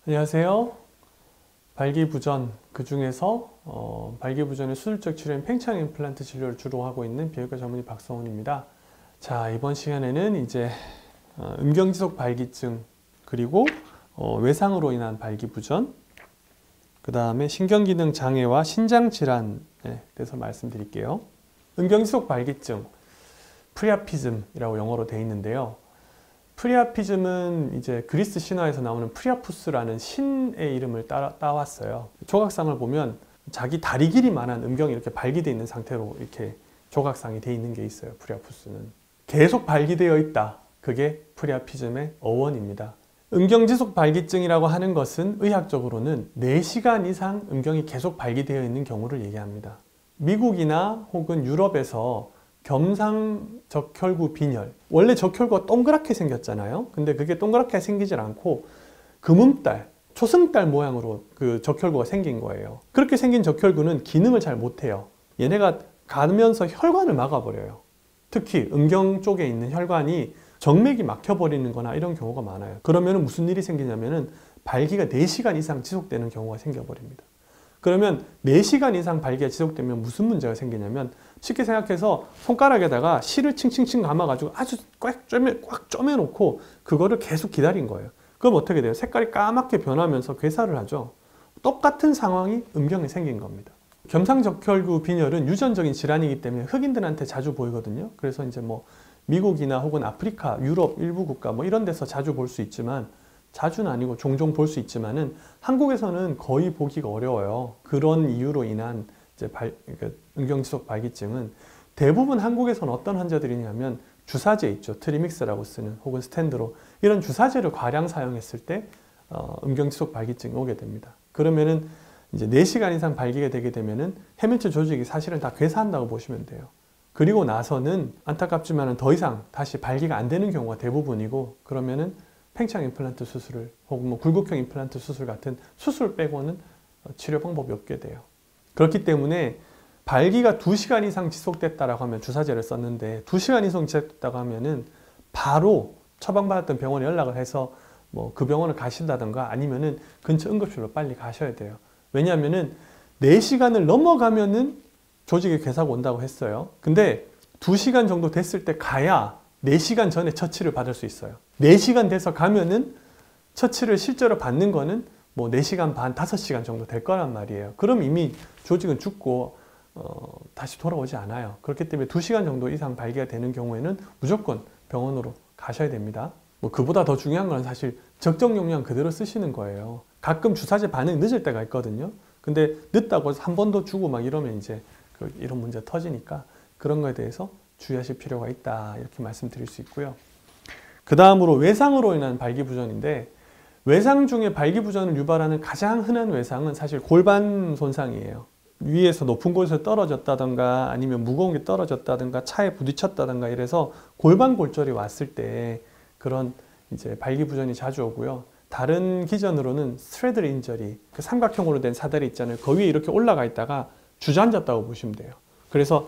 안녕하세요. 발기부전, 그 중에서 발기부전의 수술적 치료인 팽창 임플란트 진료를 주로 하고 있는 비형외과 전문의 박성훈입니다. 자, 이번 시간에는 이제 음경지속 발기증, 그리고 외상으로 인한 발기부전, 그 다음에 신경기능 장애와 신장질환에 대해서 말씀드릴게요. 음경지속 발기증, 프리아피즘이라고 영어로 되어 있는데요. 프리아피즘은 이제 그리스 신화에서 나오는 프리아푸스라는 신의 이름을 따왔어요. 조각상을 보면 자기 다리 길이만한 음경이 이렇게 발기되어 있는 상태로 이렇게 조각상이 되어 있는 게 있어요. 프리아푸스는 계속 발기되어 있다. 그게 프리아피즘의 어원입니다. 음경지속 발기증이라고 하는 것은 의학적으로는 4시간 이상 음경이 계속 발기되어 있는 경우를 얘기합니다. 미국이나 혹은 유럽에서 겸상적혈구 빈혈, 원래 적혈구가 동그랗게 생겼잖아요. 근데 그게 동그랗게 생기질 않고 금음달, 초승달 모양으로 그 적혈구가 생긴 거예요. 그렇게 생긴 적혈구는 기능을 잘 못해요. 얘네가 가면서 혈관을 막아버려요. 특히 음경 쪽에 있는 혈관이 정맥이 막혀버리는 거나 이런 경우가 많아요. 그러면 무슨 일이 생기냐면은 발기가 4시간 이상 지속되는 경우가 생겨버립니다. 그러면 4시간 이상 발기가 지속되면 무슨 문제가 생기냐면, 쉽게 생각해서 손가락에다가 실을 칭칭칭 감아가지고 아주 꽉 쪼매놓고 그거를 계속 기다린 거예요. 그럼 어떻게 돼요? 색깔이 까맣게 변하면서 괴사를 하죠. 똑같은 상황이 음경에 생긴 겁니다. 겸상적혈구 빈혈은 유전적인 질환이기 때문에 흑인들한테 자주 보이거든요. 그래서 이제 뭐 미국이나 혹은 아프리카, 유럽 일부 국가 뭐 이런 데서 자주 볼 수 있지만, 자주는 아니고 종종 볼 수 있지만은 한국에서는 거의 보기가 어려워요. 그런 이유로 인한 이제 음경지속 발기증은 대부분 한국에서는 어떤 환자들이냐면 주사제 있죠. 트리믹스라고 쓰는, 혹은 스탠드로, 이런 주사제를 과량 사용했을 때 음경지속 발기증이 오게 됩니다. 그러면은 이제 4시간 이상 발기가 되게 되면은 해면체 조직이 사실은 다 괴사한다고 보시면 돼요. 그리고 나서는 안타깝지만은 더 이상 다시 발기가 안 되는 경우가 대부분이고, 그러면은 팽창 임플란트 수술을, 혹은 뭐 굴곡형 임플란트 수술 같은 수술 빼고는 치료 방법이 없게 돼요. 그렇기 때문에 발기가 2시간 이상 지속됐다라고 하면, 주사제를 썼는데 2시간 이상 지속됐다고 하면은 바로 처방받았던 병원에 연락을 해서 뭐 그 병원을 가신다던가 아니면은 근처 응급실로 빨리 가셔야 돼요. 왜냐하면은 4시간을 넘어가면은 조직에 괴사가 온다고 했어요. 근데 2시간 정도 됐을 때 가야 4시간 전에 처치를 받을 수 있어요. 4시간 돼서 가면은 처치를 실제로 받는 거는 뭐 4시간 반, 5시간 정도 될 거란 말이에요. 그럼 이미 조직은 죽고 다시 돌아오지 않아요. 그렇기 때문에 2시간 정도 이상 발기가 되는 경우에는 무조건 병원으로 가셔야 됩니다. 뭐 그보다 더 중요한 건 사실 적정 용량 그대로 쓰시는 거예요. 가끔 주사제 반응이 늦을 때가 있거든요. 근데 늦다고 해서 한 번 더 주고 막 이러면 이제 이런 문제 터지니까 그런 거에 대해서 주의하실 필요가 있다, 이렇게 말씀드릴 수 있고요. 그 다음으로 외상으로 인한 발기부전인데, 외상 중에 발기부전을 유발하는 가장 흔한 외상은 사실 골반 손상이에요. 위에서 높은 곳에서 떨어졌다던가 아니면 무거운 게 떨어졌다던가 차에 부딪혔다던가 이래서 골반 골절이 왔을 때 그런 이제 발기부전이 자주 오고요. 다른 기전으로는 스트레들 인저리, 그 삼각형으로 된 사다리 있잖아요. 그 위에 이렇게 올라가 있다가 주저앉았다고 보시면 돼요. 그래서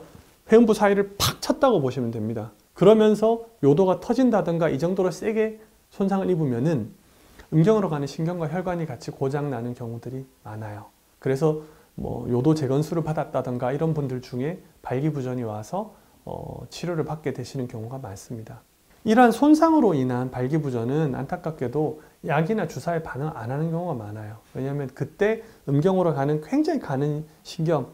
회음부 사이를 팍 쳤다고 보시면 됩니다. 그러면서 요도가 터진다든가 이 정도로 세게 손상을 입으면은 음경으로 가는 신경과 혈관이 같이 고장 나는 경우들이 많아요. 그래서 뭐 요도 재건수를 받았다든가 이런 분들 중에 발기부전이 와서 치료를 받게 되시는 경우가 많습니다. 이러한 손상으로 인한 발기부전은 안타깝게도 약이나 주사에 반응 안 하는 경우가 많아요. 왜냐하면 그때 음경으로 가는 굉장히 가는 신경,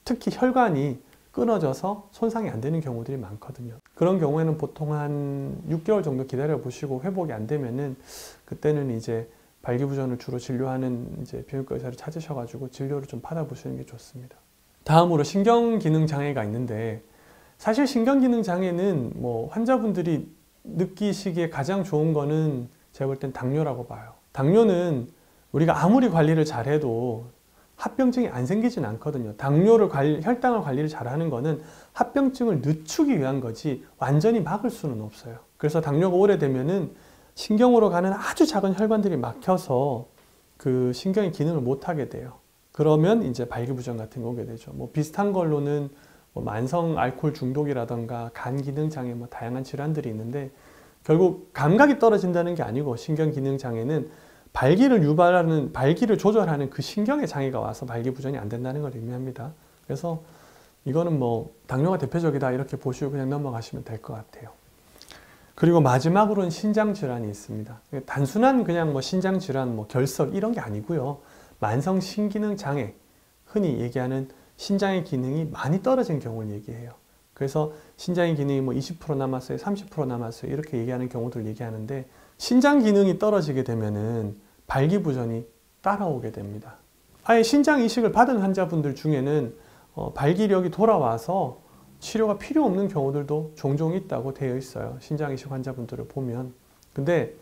특히 혈관이 끊어져서 손상이 안 되는 경우들이 많거든요. 그런 경우에는 보통 한 6개월 정도 기다려 보시고 회복이 안 되면은 그때는 이제 발기부전을 주로 진료하는 이제 비형외과 의사를 찾으셔가지고 진료를 좀 받아보시는 게 좋습니다. 다음으로 신경기능 장애가 있는데, 사실 신경기능 장애는 뭐 환자분들이 느끼시기에 가장 좋은 거는 제가 볼 땐 당뇨라고 봐요. 당뇨는 우리가 아무리 관리를 잘해도 합병증이 안 생기진 않거든요. 혈당을 관리를 잘하는 거는 합병증을 늦추기 위한 거지 완전히 막을 수는 없어요. 그래서 당뇨가 오래되면은 신경으로 가는 아주 작은 혈관들이 막혀서 그 신경의 기능을 못하게 돼요. 그러면 이제 발기부전 같은 거 오게 되죠. 뭐 비슷한 걸로는 뭐 만성 알코올 중독이라던가 간 기능 장애, 뭐 다양한 질환들이 있는데, 결국 감각이 떨어진다는 게 아니고 신경 기능 장애는 발기를 유발하는, 발기를 조절하는 그 신경에 장애가 와서 발기부전이 안 된다는 걸 의미합니다. 그래서 이거는 뭐 당뇨가 대표적이다 이렇게 보시고 그냥 넘어가시면 될 것 같아요. 그리고 마지막으로는 신장질환이 있습니다. 단순한 그냥 뭐 신장질환, 뭐 결석 이런 게 아니고요. 만성 신기능 장애, 흔히 얘기하는 신장의 기능이 많이 떨어진 경우를 얘기해요. 그래서 신장의 기능이 뭐 20% 남았어요, 30% 남았어요 이렇게 얘기하는 경우들 얘기하는데, 신장 기능이 떨어지게 되면은 발기부전이 따라오게 됩니다. 아예 신장 이식을 받은 환자분들 중에는 발기력이 돌아와서 치료가 필요 없는 경우들도 종종 있다고 되어 있어요. 신장 이식 환자분들을 보면. 근데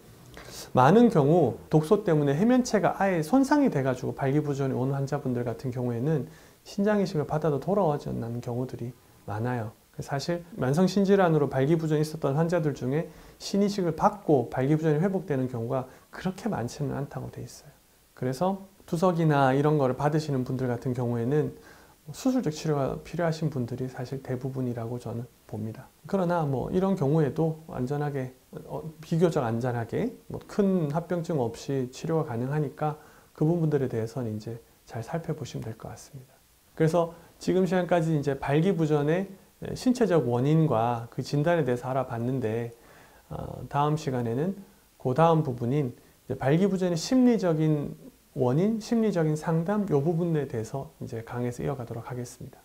많은 경우 독소 때문에 해면체가 아예 손상이 돼가지고 발기부전이 오는 환자분들 같은 경우에는 신장 이식을 받아도 돌아오지 않는 경우들이 많아요. 사실 만성신질환으로 발기부전이 있었던 환자들 중에 신이식을 받고 발기부전이 회복되는 경우가 그렇게 많지는 않다고 돼 있어요. 그래서 투석이나 이런 거를 받으시는 분들 같은 경우에는 수술적 치료가 필요하신 분들이 사실 대부분이라고 저는 봅니다. 그러나 뭐 이런 경우에도 안전하게, 비교적 안전하게 뭐 큰 합병증 없이 치료가 가능하니까 그 부분들에 대해서는 이제 잘 살펴보시면 될 것 같습니다. 그래서 지금 시간까지 이제 발기부전의 신체적 원인과 그 진단에 대해서 알아봤는데, 다음 시간에는 그 다음 부분인 발기부전의 심리적인 원인, 심리적인 상담 이 부분에 대해서 이제 강의에서 이어가도록 하겠습니다.